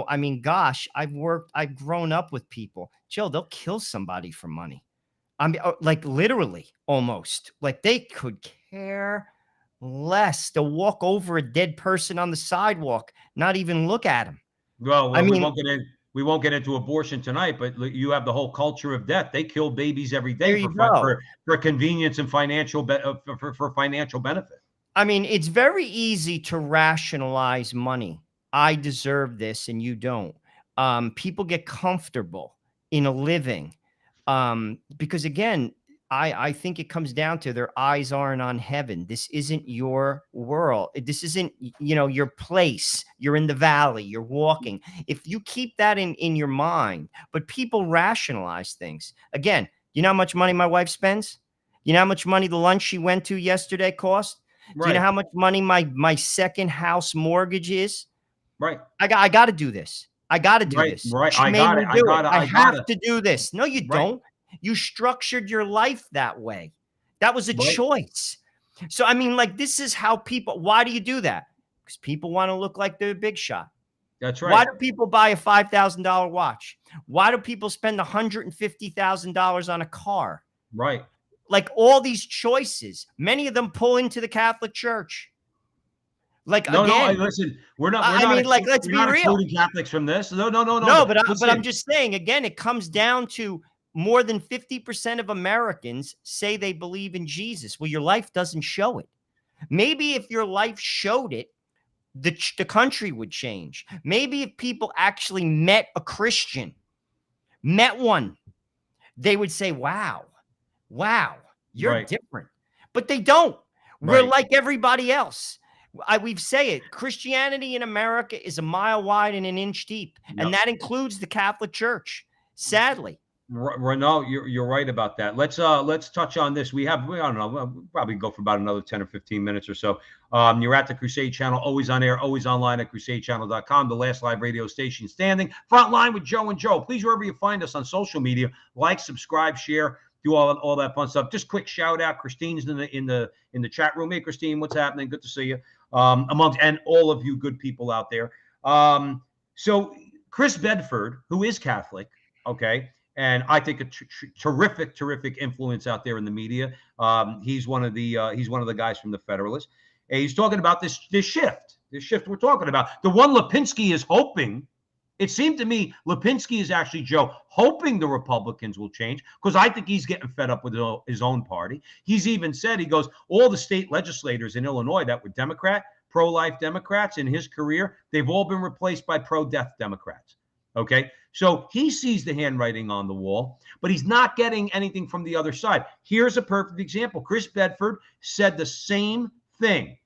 I mean, gosh, I've grown up with people, Joe, they'll kill somebody for money. I mean, like literally almost like they could care less to walk over a dead person on the sidewalk, not even look at him. Well, I mean, we won't get into abortion tonight, but you have the whole culture of death. They kill babies every day for convenience and financial for financial benefit. I mean, it's very easy to rationalize money. I deserve this and you don't. People get comfortable in a living because, again, I think it comes down to their eyes aren't on heaven. This isn't your world. This isn't, your place. You're in the valley. You're walking. If you keep that in your mind, but people rationalize things. Again, you know how much money my wife spends? You know how much money the lunch she went to yesterday cost? Right. Do you know how much money my second house mortgage is? Right. I got to do this. I got to do this. Right. She made me do it. I have to do this. No, you don't. You structured your life that way. That was a choice. So, I mean, like, this is how why do you do that? Because people want to look like they're a big shot. That's right. Why do people buy a $5,000 watch? Why do people spend $150,000 on a car? Right. Like, all these choices, many of them pull into the Catholic Church. Like, no, again, no, listen, we're not. I mean, like, let's be real. Excluding Catholics from this. No. No, but I'm just saying, again, it comes down to more than 50% of Americans say they believe in Jesus. Well, your life doesn't show it. Maybe if your life showed it, the country would change. Maybe if people actually met a Christian, met one, they would say, wow, wow, you're Right. different. But they don't. We're Right. like everybody else. We say it. Christianity in America is a mile wide and an inch deep, and Yep. that includes the Catholic Church. Sadly, No, you're right about that. Let's touch on this. I don't know, we'll probably go for about another 10 or 15 minutes or so. You're at the Crusade Channel, always on air, always online at crusadechannel.com, the last live radio station standing. Frontline with Joe and Joe. Please, wherever you find us on social media, like, subscribe, share, do all that fun stuff. Just quick shout out. Christine's in the chat room. Hey, Christine, what's happening? Good to see you. And all of you good people out there. So Chris Bedford, who is Catholic, okay, and I think a terrific influence out there in the media. He's one of the guys from the Federalist. And he's talking about this shift we're talking about. The one Lipinski is hoping. It seemed to me Lipinski is actually, Joe, hoping the Republicans will change, because I think he's getting fed up with his own party. He's even said, he goes, all the state legislators in Illinois that were Democrat, pro-life Democrats in his career, they've all been replaced by pro-death Democrats. Okay, so he sees the handwriting on the wall, but he's not getting anything from the other side. Here's a perfect example. Chris Bedford said the same thing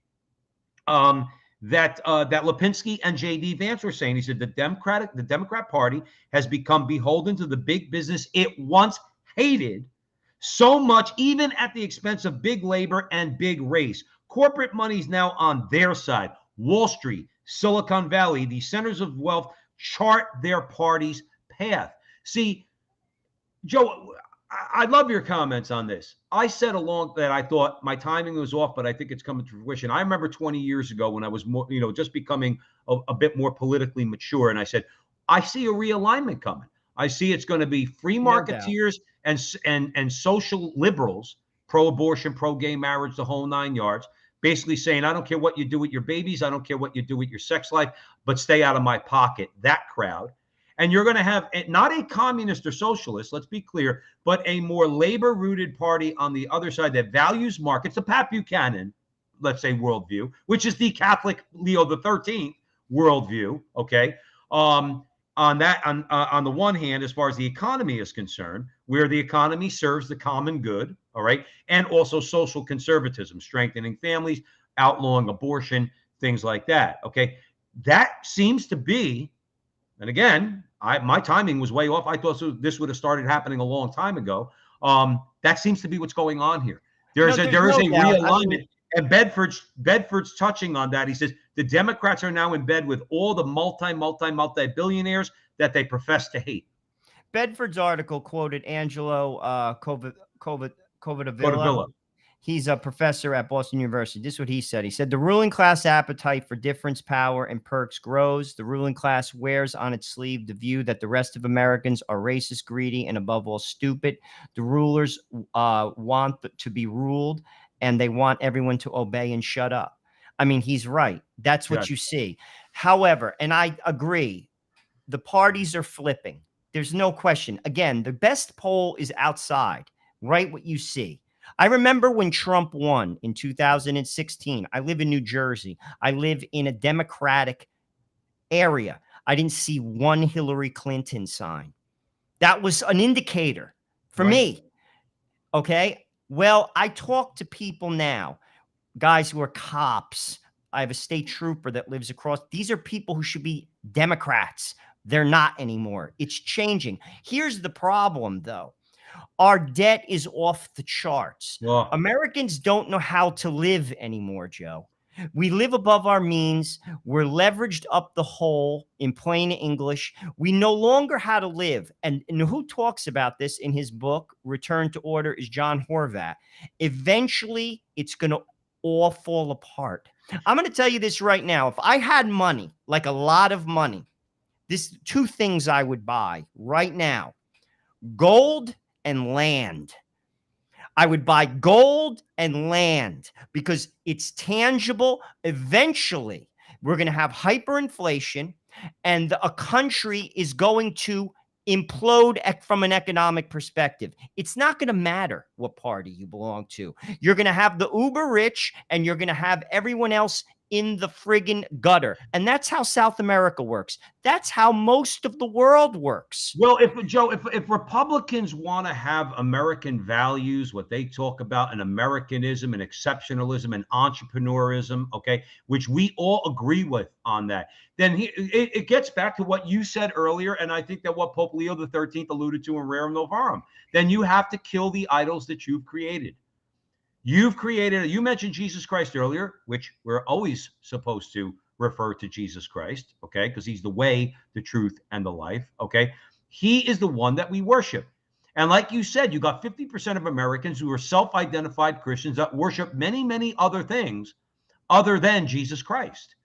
that Lipinski and J.D. Vance were saying. He said the Democrat Party has become beholden to the big business it once hated so much, even at the expense of big labor and big race. Corporate money is now on their side. Wall Street, Silicon Valley, the centers of wealth chart their party's path. See, Joe, I love your comments on this. I said along that I thought my timing was off, but I think it's coming to fruition. I remember 20 years ago when I was more, just becoming a bit more politically mature, and I said, I see a realignment coming. I see it's going to be free marketeers and social liberals, pro-abortion, pro-gay marriage, the whole 9 yards, basically saying, I don't care what you do with your babies. I don't care what you do with your sex life, but stay out of my pocket. That crowd. And you're going to have not a communist or socialist, let's be clear, but a more labor-rooted party on the other side that values markets, the Pat Buchanan, let's say, worldview, which is the Catholic Leo XIII worldview, okay? On the one hand, as far as the economy is concerned, where the economy serves the common good, all right, and also social conservatism, strengthening families, outlawing abortion, things like that, okay? That seems to be, and again, my timing was way off. I thought this would have started happening a long time ago. That seems to be what's going on here. There is a realignment, and Bedford's touching on that. He says the Democrats are now in bed with all the multi-billionaires that they profess to hate. Bedford's article quoted Angelo Covadavilla. He's a professor at Boston University. This is what he said. He said, the ruling class appetite for difference, power, and perks grows. The ruling class wears on its sleeve the view that the rest of Americans are racist, greedy, and above all, stupid. The rulers want to be ruled, and they want everyone to obey and shut up. I mean, he's right. That's what you see. However, and I agree, the parties are flipping. There's no question. Again, the best poll is outside. Write what you see. I remember when Trump won in 2016. I live in New Jersey. I live in a Democratic area. I didn't see one Hillary Clinton sign. That was an indicator for me. Okay. Well, I talk to people now, guys who are cops. I have a state trooper that lives across. These are people who should be Democrats. They're not anymore. It's changing. Here's the problem, though. Our debt is off the charts. Well, Americans don't know how to live anymore, Joe. We live above our means. We're leveraged up the hole, in plain English. We no longer how to live. And who talks about this in his book, Return to Order, is John Horvat. Eventually, it's going to all fall apart. I'm going to tell you this right now. If I had money, like a lot of money, this two things I would buy right now: gold and land. I would buy gold and land because it's tangible. Eventually, we're going to have hyperinflation, and a country is going to implode from an economic perspective. It's not going to matter what party you belong to. You're going to have the uber rich, and you're going to have everyone else in the friggin' gutter. And that's how South America works. That's how most of the world works. Well, if Republicans want to have American values, what they talk about, and Americanism and exceptionalism and entrepreneurism, okay, which we all agree with on that, then it gets back to what you said earlier, and I think that what Pope Leo the 13th alluded to in Rerum Novarum. Then you have to kill the idols that you've created. You mentioned Jesus Christ earlier, which we're always supposed to refer to Jesus Christ, okay, because he's the way, the truth, and the life, okay? He is the one that we worship. And like you said, you got 50% of Americans who are self-identified Christians that worship many, many other things other than Jesus Christ.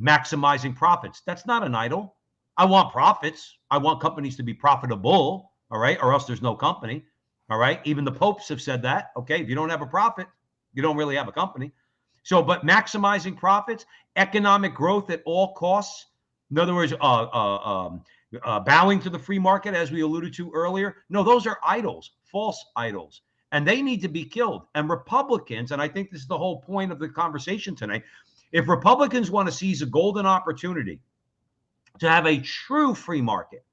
Maximizing profits. That's not an idol. I want profits. I want companies to be profitable, all right, or else there's no company. All right. Even the popes have said that. Okay. If you don't have a profit, you don't really have a company. So, but maximizing profits, economic growth at all costs. In other words, bowing to the free market, as we alluded to earlier. No, those are idols, false idols, and they need to be killed. And Republicans, and I think this is the whole point of the conversation tonight, if Republicans want to seize a golden opportunity to have a true free market,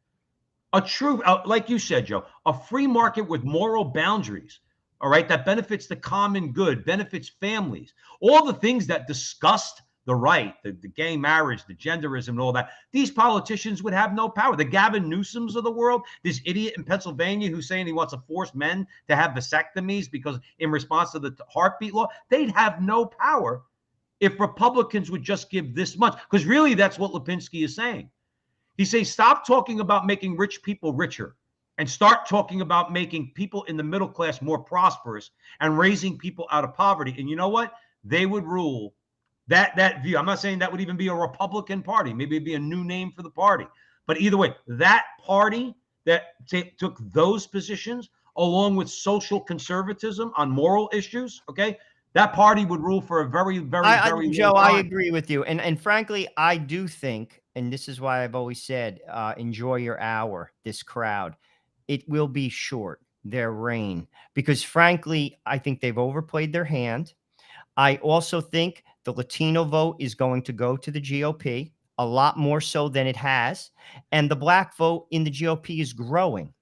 a true, like you said, Joe, a free market with moral boundaries, all right, that benefits the common good, benefits families, all the things that disgust the right, the gay marriage, the genderism, and all that, these politicians would have no power. The Gavin Newsoms of the world, this idiot in Pennsylvania who's saying he wants to force men to have vasectomies because in response to the heartbeat law, they'd have no power if Republicans would just give this much, because really that's what Lipinski is saying. He says, stop talking about making rich people richer and start talking about making people in the middle class more prosperous and raising people out of poverty. And you know what? They would rule that view. I'm not saying that would even be a Republican party. Maybe it'd be a new name for the party. But either way, that party that took those positions along with social conservatism on moral issues, okay, that party would rule for a very, very, very Joe, long time. I agree with you. And frankly, I do think, and this is why I've always said, enjoy your hour, this crowd. It will be short, their reign, because frankly, I think they've overplayed their hand. I also think the Latino vote is going to go to the GOP a lot more so than it has. And the black vote in the GOP is growing.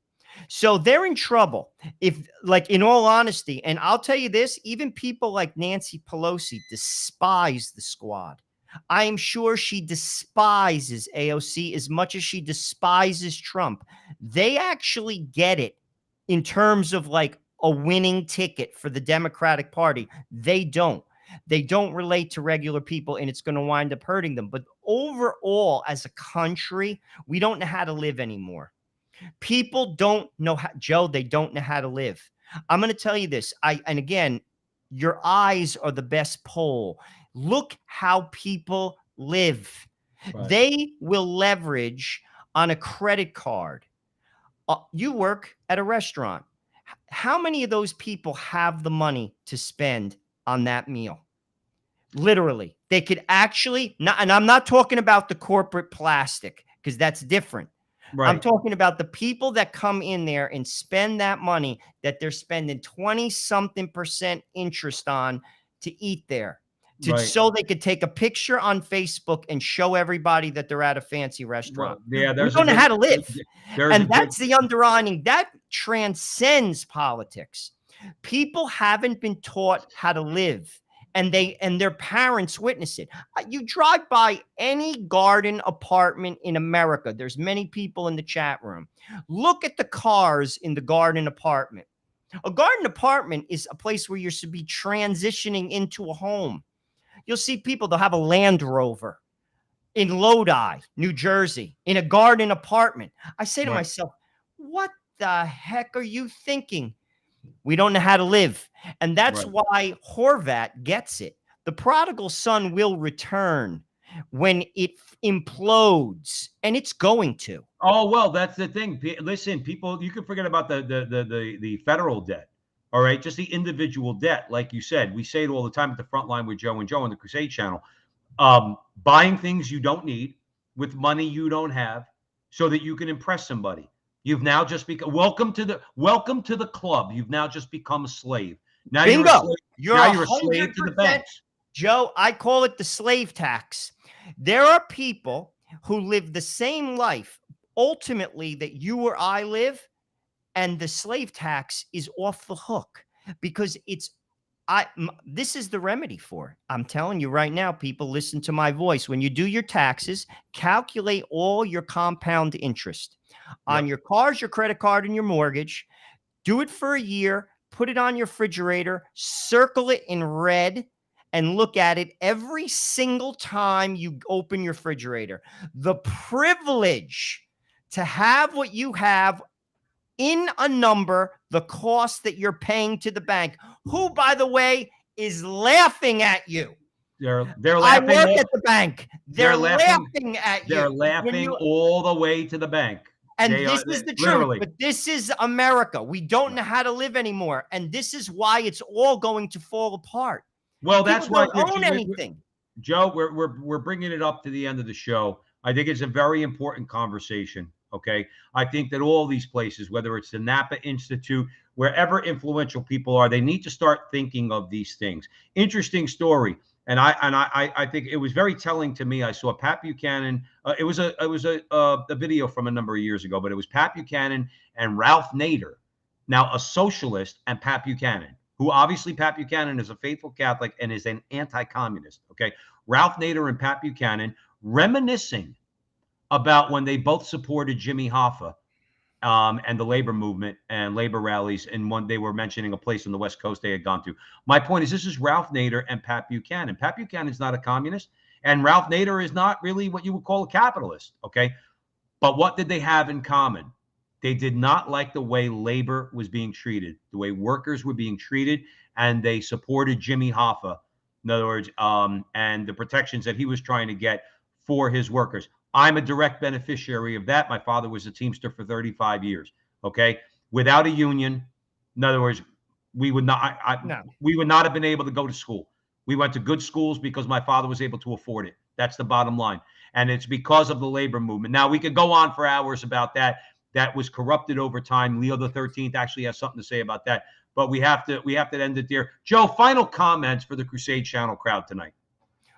So they're in trouble. If, like, in all honesty, and I'll tell you this, even people like Nancy Pelosi despise the squad. I am sure she despises AOC as much as she despises Trump. They actually get it in terms of like a winning ticket for the Democratic Party. They don't. They don't relate to regular people, and it's going to wind up hurting them. But overall, as a country, we don't know how to live anymore. People don't know how, Joe, they don't know how to live. I'm going to tell you this. And again, your eyes are the best poll. Look how people live. Right. They will leverage on a credit card. You work at a restaurant. How many of those people have the money to spend on that meal? Literally, they could actually not, and I'm not talking about the corporate plastic because that's different. Right. I'm talking about the people that come in there and spend that money that they're spending 20-something% interest on to eat there, so they could take a picture on Facebook and show everybody that they're at a fancy restaurant. Well, yeah, we don't know how to live. And that's the underlining. That transcends politics. People haven't been taught how to live. And their parents witness it. You drive by any garden apartment in America. There's many people in the chat room. Look at the cars in the garden apartment. A garden apartment is a place where you're to be transitioning into a home. You'll see people, they'll have a Land Rover in Lodi, New Jersey, in a garden apartment. I say to myself, what the heck are you thinking? We don't know how to live. And that's why Horvat gets it. The prodigal son will return when it implodes, and it's going to. Oh, well, that's the thing. Listen, people, you can forget about the federal debt. All right. Just the individual debt. Like you said, we say it all the time at the Frontline with Joe and Joe on the Crusade channel. Buying things you don't need with money you don't have so that you can impress somebody. You've now just become welcome to the club. You've now just become a slave. Now Bingo. You're a slave to the banks. Joe, I call it the slave tax. There are people who live the same life ultimately that you or I live, and the slave tax is off the hook because this is the remedy for it. I'm telling you right now, people, listen to my voice. When you do your taxes, calculate all your compound interest on your cars, your credit card, and your mortgage. Do it for a year, put it on your refrigerator, circle it in red, and look at it every single time you open your refrigerator. The privilege to have what you have in a number, the cost that you're paying to the bank, who, by the way, is laughing at you. They're I laughing. work at the bank. They're laughing at you. They're laughing all the way to the bank. And this is the truth, but this is America. We don't know how to live anymore, and this is why it's all going to fall apart. Well, that's why don't own anything. Joe, we're bringing it up to the end of the show. I think it's a very important conversation. Okay, I think that all these places, whether it's the Napa Institute, wherever influential people are, they need to start thinking of these things. Interesting story. And I think it was very telling to me. I saw Pat Buchanan. It was a video from a number of years ago, but it was Pat Buchanan and Ralph Nader, now a socialist, and Pat Buchanan, who obviously Pat Buchanan is a faithful Catholic and is an anti-communist. Okay, Ralph Nader and Pat Buchanan reminiscing about when they both supported Jimmy Hoffa and the labor movement and labor rallies. And one, they were mentioning a place on the West Coast they had gone to. My point is, this is Ralph Nader and Pat Buchanan. Pat Buchanan is not a communist, and Ralph Nader is not really what you would call a capitalist. Okay, but what did they have in common? They did not like the way labor was being treated, the way workers were being treated, and they supported Jimmy Hoffa, in other words, and the protections that he was trying to get for his workers. I'm a direct beneficiary of that. My father was a Teamster for 35 years. Okay, without a union, in other words, we would not. We would not have been able to go to school. We went to good schools because my father was able to afford it. That's the bottom line, and it's because of the labor movement. Now we could go on for hours about that. That was corrupted over time. Leo the 13th actually has something to say about that, but we have to end it there. Joe, final comments for the Crusade Channel crowd tonight.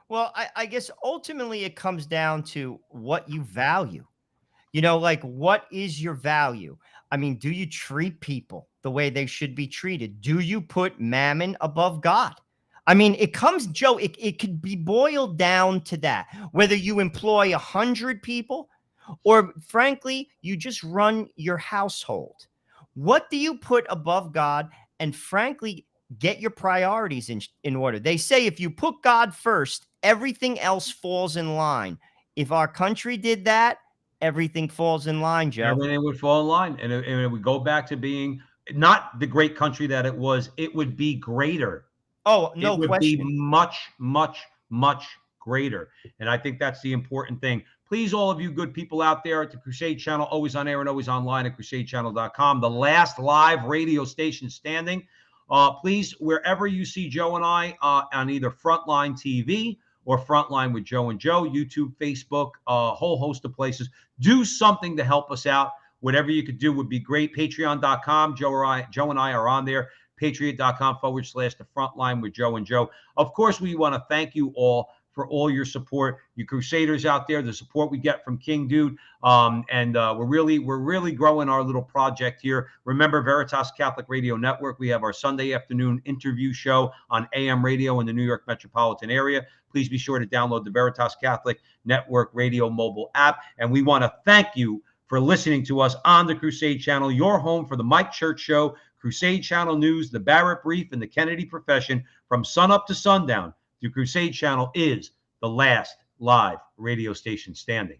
Well, I guess ultimately it comes down to what you value. You know, like, what is your value? I mean, do you treat people the way they should be treated? Do you put mammon above God? I mean, it comes, Joe, it could be boiled down to that. Whether you employ 100 people or, frankly, you just run your household. What do you put above God? And, frankly, get your priorities in order. They say if you put God first, everything else falls in line. If our country did that, everything falls in line, Joe. Everything would fall in line. And it would go back to being not the great country that it was. It would be greater. Oh, no question. It would be much, much, much greater. And I think that's the important thing. Please, all of you good people out there at the Crusade Channel, always on air and always online at crusadechannel.com, the last live radio station standing. Please, wherever you see Joe and I on either Frontline TV or Frontline with Joe and Joe, YouTube, Facebook, a whole host of places, do something to help us out. Whatever you could do would be great. Patreon.com, Joe and I are on there. Patriot.com/the Frontline with Joe and Joe. Of course, we want to thank you all for all your support, you Crusaders out there, the support we get from King Dude. And we're really growing our little project here. Remember, Veritas Catholic Radio Network, we have our Sunday afternoon interview show on AM radio in the New York metropolitan area. Please be sure to download the Veritas Catholic Network radio mobile app. And we want to thank you for listening to us on the Crusade Channel, your home for the Mike Church Show, Crusade Channel News, the Barrett Brief, and the Kennedy Profession. From sunup to sundown, the Crusade Channel is the last live radio station standing.